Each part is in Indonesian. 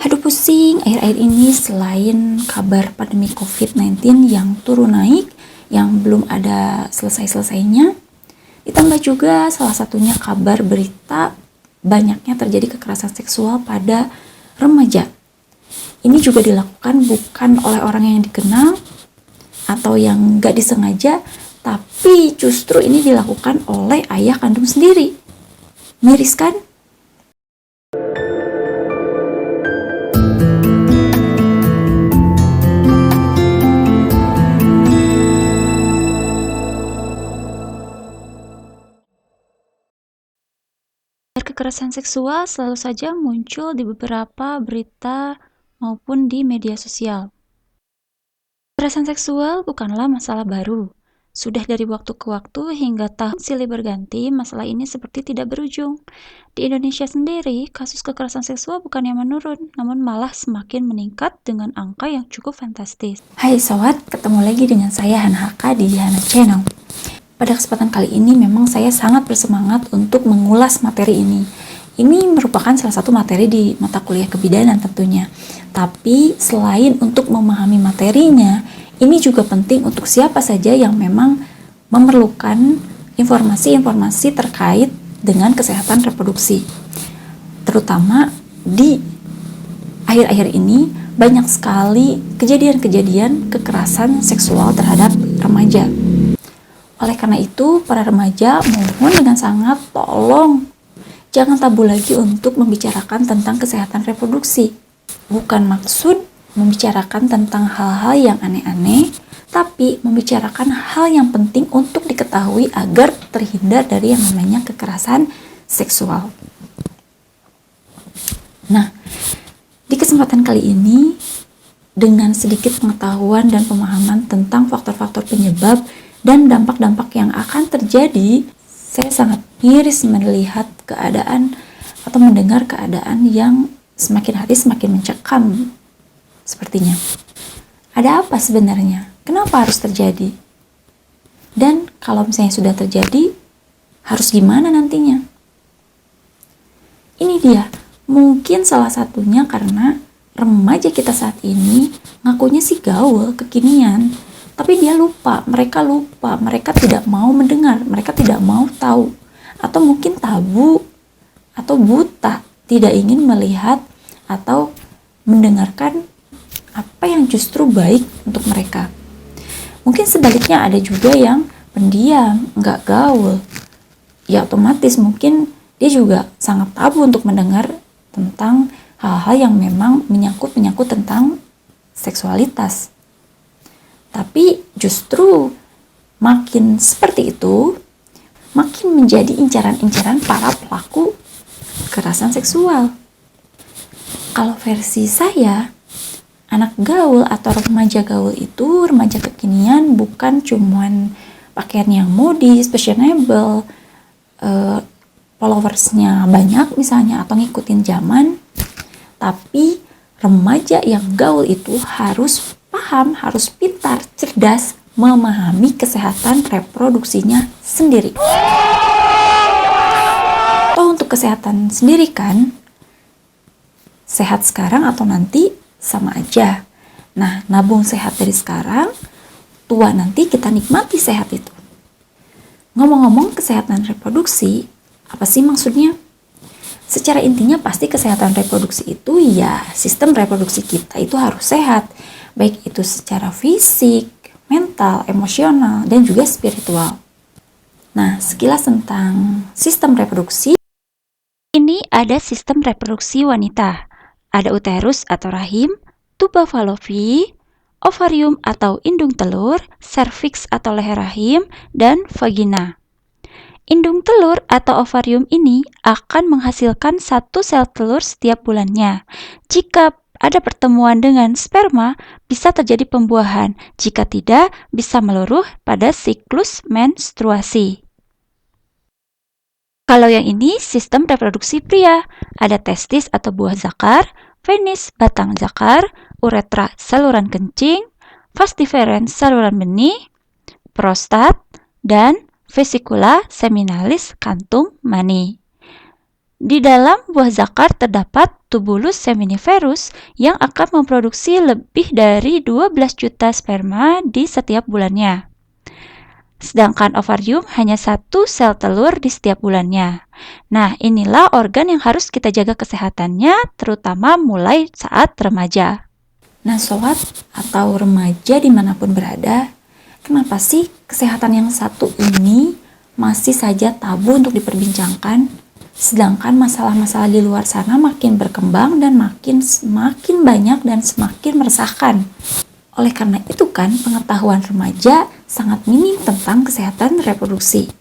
Aduh pusing, akhir-akhir ini selain kabar pandemi COVID-19 yang turun naik, yang belum ada selesai-selesainya, ditambah juga salah satunya kabar berita banyaknya terjadi kekerasan seksual pada remaja. Ini juga dilakukan bukan oleh orang yang dikenal atau yang gak disengaja, tapi justru ini dilakukan oleh ayah kandung sendiri. Miris kan? Kekerasan seksual selalu saja muncul di beberapa berita maupun di media sosial. Kekerasan seksual bukanlah masalah baru. Sudah dari waktu ke waktu hingga tahun silih berganti, masalah ini seperti tidak berujung. Di Indonesia sendiri, kasus kekerasan seksual bukannya menurun, namun malah semakin meningkat dengan angka yang cukup fantastis. Hai sobat, ketemu lagi dengan saya Hana Haka di Hana Channel. Pada kesempatan kali ini memang saya sangat bersemangat untuk mengulas materi ini. Ini merupakan salah satu materi di mata kuliah kebidanan tentunya. Tapi selain untuk memahami materinya, ini juga penting untuk siapa saja yang memang memerlukan informasi-informasi terkait dengan kesehatan reproduksi. Terutama di akhir-akhir ini banyak sekali kejadian-kejadian kekerasan seksual terhadap remaja. Oleh karena itu, para remaja mohon dengan sangat tolong jangan tabu lagi untuk membicarakan tentang kesehatan reproduksi. Bukan maksud membicarakan tentang hal-hal yang aneh-aneh, tapi membicarakan hal yang penting untuk diketahui agar terhindar dari yang namanya kekerasan seksual. Nah, di kesempatan kali ini, dengan sedikit pengetahuan dan pemahaman tentang faktor-faktor penyebab dan dampak-dampak yang akan terjadi, saya sangat miris melihat keadaan atau mendengar keadaan yang semakin hari semakin mencekam sepertinya. Ada apa sebenarnya? Kenapa harus terjadi? Dan kalau misalnya sudah terjadi, harus gimana nantinya? Ini dia, mungkin salah satunya karena remaja kita saat ini ngakunya sih gaul, kekinian, tapi mereka tidak mau mendengar, mereka tidak mau tahu, atau mungkin tabu, atau buta, tidak ingin melihat atau mendengarkan apa yang justru baik untuk mereka. Mungkin sebaliknya ada juga yang pendiam, nggak gaul, ya otomatis mungkin dia juga sangat tabu untuk mendengar tentang hal-hal yang memang menyangkut tentang seksualitas. Tapi justru makin seperti itu, makin menjadi incaran-incaran para pelaku kekerasan seksual. Kalau versi saya, anak gaul atau remaja gaul itu, remaja kekinian bukan cuman pakaian yang modis, fashionable, followersnya banyak misalnya atau ngikutin zaman, tapi remaja yang gaul itu harus paham, harus pintar, cerdas, memahami kesehatan reproduksinya sendiri. Toh untuk kesehatan sendiri kan, sehat sekarang atau nanti sama aja. Nah, nabung sehat dari sekarang, tua nanti kita nikmati sehat itu. Ngomong-ngomong kesehatan reproduksi, apa sih maksudnya? Secara intinya pasti kesehatan reproduksi itu ya sistem reproduksi kita itu harus sehat. Baik itu secara fisik, mental, emosional, dan juga spiritual. Nah, sekilas tentang sistem reproduksi. Ini ada sistem reproduksi wanita. Ada uterus atau rahim, tuba fallopi, ovarium atau indung telur, serviks atau leher rahim, dan vagina. Indung telur atau ovarium ini akan menghasilkan satu sel telur setiap bulannya. Jika ada pertemuan dengan sperma, bisa terjadi pembuahan. Jika tidak, bisa meluruh pada siklus menstruasi. Kalau yang ini sistem reproduksi pria, ada testis atau buah zakar, penis batang zakar, uretra saluran kencing, vas deferens saluran benih, prostat, dan vesikula seminalis kantung mani. Di dalam buah zakar terdapat tubulus seminiferus yang akan memproduksi lebih dari 12 juta sperma di setiap bulannya. Sedangkan ovarium hanya 1 sel telur di setiap bulannya. Nah, inilah organ yang harus kita jaga kesehatannya, terutama mulai saat remaja. Nah, sobat atau remaja dimanapun berada, kenapa sih kesehatan yang satu ini masih saja tabu untuk diperbincangkan? Sedangkan masalah-masalah di luar sana makin berkembang dan semakin banyak dan semakin meresahkan. Oleh karena itu kan pengetahuan remaja sangat minim tentang kesehatan reproduksi.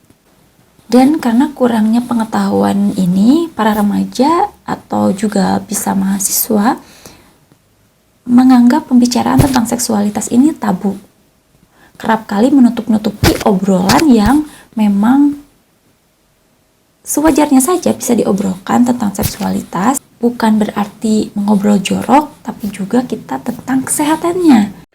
Dan karena kurangnya pengetahuan ini, para remaja atau juga bisa mahasiswa menganggap pembicaraan tentang seksualitas ini tabu. Kerap kali menutup-nutupi obrolan yang memang sewajarnya saja bisa diobrolkan tentang seksualitas, bukan berarti mengobrol jorok, tapi juga kita tentang kesehatannya.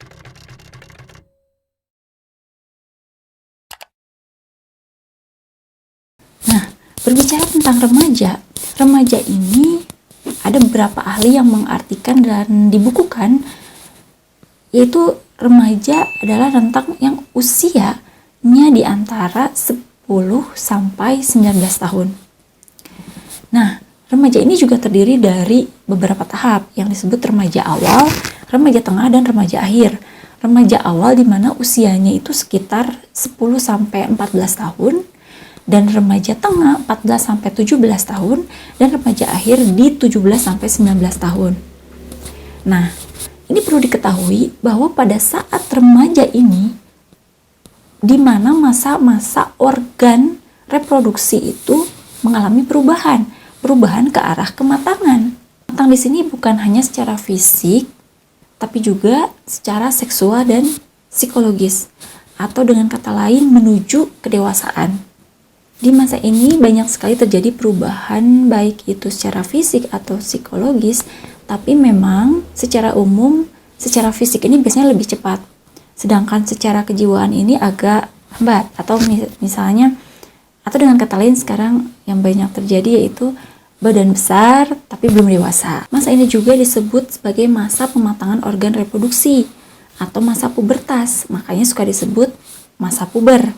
Nah, berbicara tentang remaja ini ada beberapa ahli yang mengartikan dan dibukukan, yaitu remaja adalah rentang yang usianya di antara 10 sampai 19 tahun. Nah, remaja ini juga terdiri dari beberapa tahap yang disebut remaja awal, remaja tengah, dan remaja akhir. Remaja awal di mana usianya itu sekitar 10 sampai 14 tahun, dan remaja tengah 14 sampai 17 tahun, dan remaja akhir di 17 sampai 19 tahun. Nah, ini perlu diketahui bahwa pada saat remaja ini di mana masa-masa organ reproduksi itu mengalami perubahan ke arah kematangan. Matang di sini bukan hanya secara fisik, tapi juga secara seksual dan psikologis, atau dengan kata lain menuju kedewasaan. Di masa ini banyak sekali terjadi perubahan, baik itu secara fisik atau psikologis, tapi memang secara umum, secara fisik ini biasanya lebih cepat. Sedangkan secara kejiwaan ini agak lambat, atau misalnya, atau dengan kata lain sekarang yang banyak terjadi yaitu badan besar tapi belum dewasa. Masa ini juga disebut sebagai masa pematangan organ reproduksi atau masa pubertas, makanya suka disebut masa puber.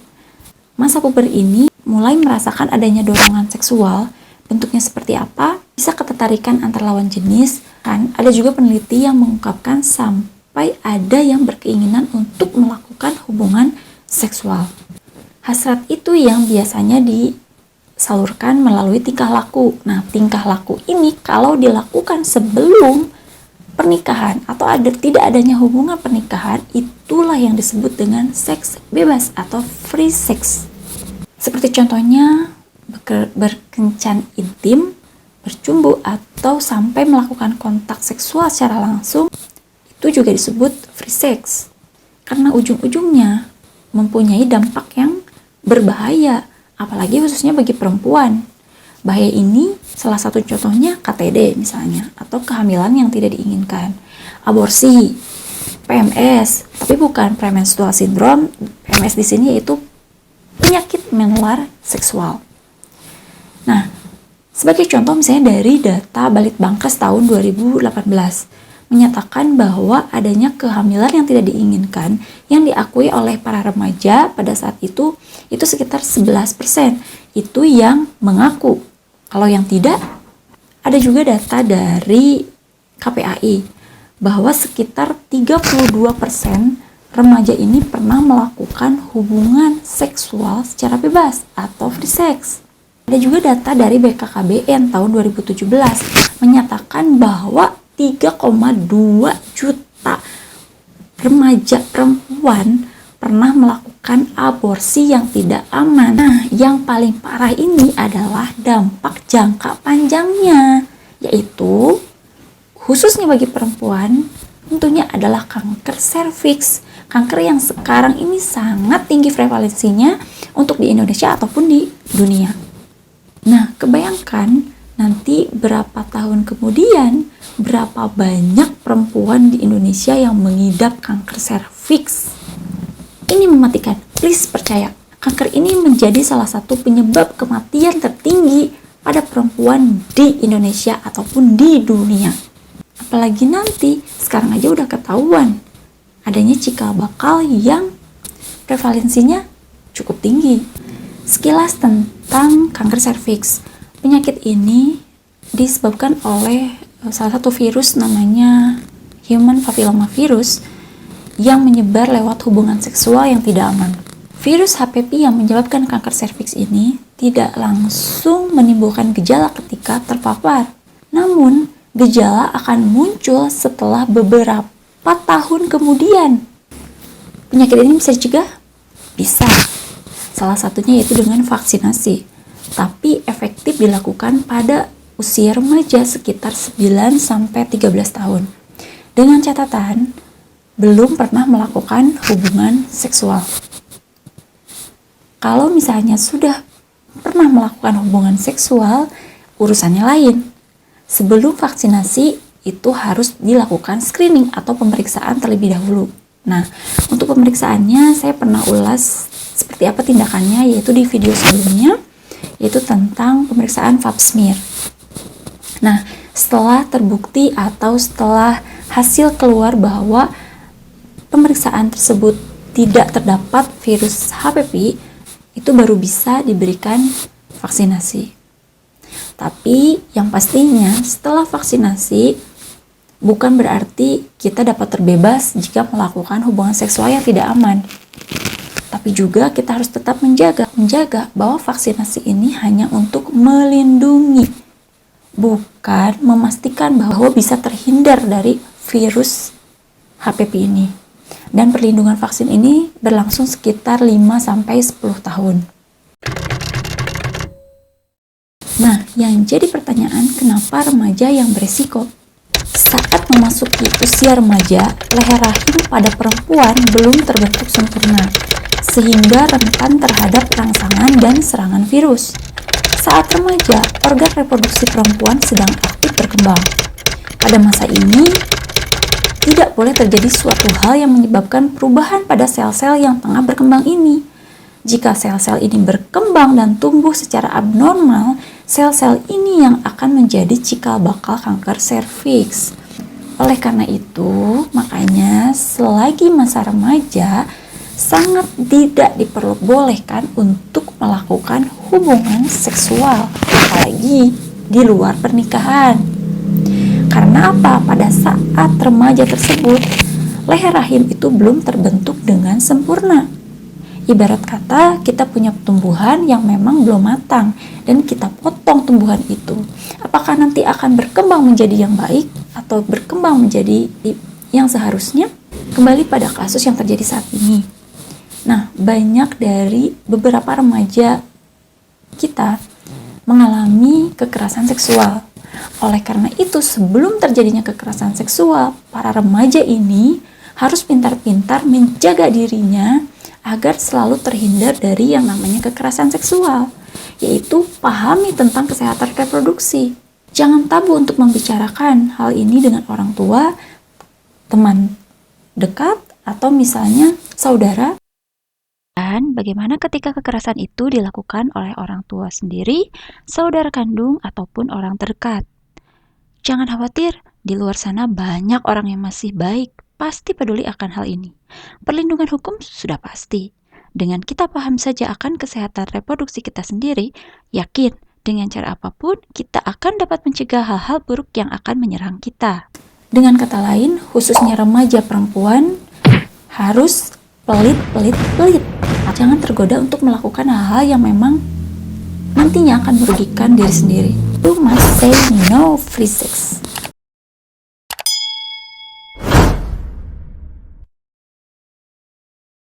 Masa puber ini mulai merasakan adanya dorongan seksual, bentuknya seperti apa, bisa ketertarikan antar lawan jenis, kan ada juga peneliti yang mengungkapkan sampai ada yang berkeinginan untuk melakukan hubungan seksual. Hasrat itu yang biasanya disalurkan melalui tingkah laku. Nah, tingkah laku ini kalau dilakukan sebelum pernikahan atau tidak adanya hubungan pernikahan, itulah yang disebut dengan seks bebas atau free sex. Seperti contohnya berkencan intim, bercumbu, atau sampai melakukan kontak seksual secara langsung, itu juga disebut free sex, karena ujung-ujungnya mempunyai dampak yang berbahaya, apalagi khususnya bagi perempuan. Bahaya ini salah satu contohnya KTD misalnya, atau kehamilan yang tidak diinginkan, aborsi, PMS, tapi bukan premenstrual syndrome. PMS di sini yaitu penyakit menular seksual. Nah, sebagai contoh misalnya dari data Balitbangkes tahun 2018 menyatakan bahwa adanya kehamilan yang tidak diinginkan yang diakui oleh para remaja pada saat itu sekitar 11%. Itu yang mengaku. Kalau yang tidak, ada juga data dari KPAI bahwa sekitar 32% remaja ini pernah melakukan hubungan seksual secara bebas atau free sex. Ada juga data dari BKKBN tahun 2017 menyatakan bahwa 3,2 juta remaja perempuan pernah melakukan aborsi yang tidak aman. Nah, yang paling parah ini adalah dampak jangka panjangnya, yaitu khususnya bagi perempuan tentunya adalah kanker serviks. Kanker yang sekarang ini sangat tinggi prevalensinya untuk di Indonesia ataupun di dunia. Nah, kebayangkan nanti berapa tahun kemudian, berapa banyak perempuan di Indonesia yang mengidap kanker serviks. Ini mematikan. Please percaya, kanker ini menjadi salah satu penyebab kematian tertinggi pada perempuan di Indonesia ataupun di dunia. Apalagi nanti, sekarang aja udah ketahuan adanya cikal bakal yang prevalensinya cukup tinggi. Sekilas tentang kanker serviks. Penyakit ini disebabkan oleh salah satu virus namanya human papillomavirus yang menyebar lewat hubungan seksual yang tidak aman. Virus HPV yang menyebabkan kanker serviks ini tidak langsung menimbulkan gejala ketika terpapar. Namun, gejala akan muncul setelah beberapa tahun kemudian. Penyakit ini bisa dicegah? Bisa. Salah satunya yaitu dengan vaksinasi. Tapi efektif dilakukan pada usia remaja sekitar 9-13 tahun. Dengan catatan, belum pernah melakukan hubungan seksual. Kalau misalnya sudah pernah melakukan hubungan seksual, urusannya lain. Sebelum vaksinasi, itu harus dilakukan screening atau pemeriksaan terlebih dahulu. Nah, untuk pemeriksaannya saya pernah ulas seperti apa tindakannya, yaitu di video sebelumnya, yaitu tentang pemeriksaan pap smear. Nah, setelah terbukti atau setelah hasil keluar bahwa pemeriksaan tersebut tidak terdapat virus HPV, itu baru bisa diberikan vaksinasi. Tapi yang pastinya setelah vaksinasi bukan berarti kita dapat terbebas jika melakukan hubungan seksual yang tidak aman. Tapi juga kita harus tetap menjaga bahwa vaksinasi ini hanya untuk melindungi, bukan memastikan bahwa bisa terhindar dari virus HPV ini. Dan perlindungan vaksin ini berlangsung sekitar 5-10 tahun. Nah, yang jadi pertanyaan, kenapa remaja yang beresiko? Saat memasuki usia remaja, leher rahim pada perempuan belum terbentuk sempurna, sehingga rentan terhadap rangsangan dan serangan virus. Saat remaja, organ reproduksi perempuan sedang aktif berkembang. Pada masa ini, tidak boleh terjadi suatu hal yang menyebabkan perubahan pada sel-sel yang tengah berkembang ini. Jika sel-sel ini berkembang dan tumbuh secara abnormal, sel-sel ini yang akan menjadi cikal bakal kanker serviks. Oleh karena itu, makanya selagi masa remaja, sangat tidak diperbolehkan untuk melakukan hubungan seksual, apalagi di luar pernikahan. Karena apa? Pada saat remaja tersebut, leher rahim itu belum terbentuk dengan sempurna. Ibarat kata, kita punya tumbuhan yang memang belum matang dan kita potong tumbuhan itu. Apakah nanti akan berkembang menjadi yang baik atau berkembang menjadi yang seharusnya? Kembali pada kasus yang terjadi saat ini. Nah, banyak dari beberapa remaja kita mengalami kekerasan seksual. Oleh karena itu, sebelum terjadinya kekerasan seksual, para remaja ini harus pintar-pintar menjaga dirinya agar selalu terhindar dari yang namanya kekerasan seksual, yaitu pahami tentang kesehatan reproduksi. Jangan tabu untuk membicarakan hal ini dengan orang tua, teman dekat, atau misalnya saudara. Dan bagaimana ketika kekerasan itu dilakukan oleh orang tua sendiri, saudara kandung, ataupun orang terdekat? Jangan khawatir, di luar sana banyak orang yang masih baik, pasti peduli akan hal ini. Perlindungan hukum sudah pasti. Dengan kita paham saja akan kesehatan reproduksi kita sendiri, yakin dengan cara apapun kita akan dapat mencegah hal-hal buruk yang akan menyerang kita. Dengan kata lain, khususnya remaja perempuan harus pelit. Jangan tergoda untuk melakukan hal-hal yang memang nantinya akan merugikan diri sendiri. You must say no free sex.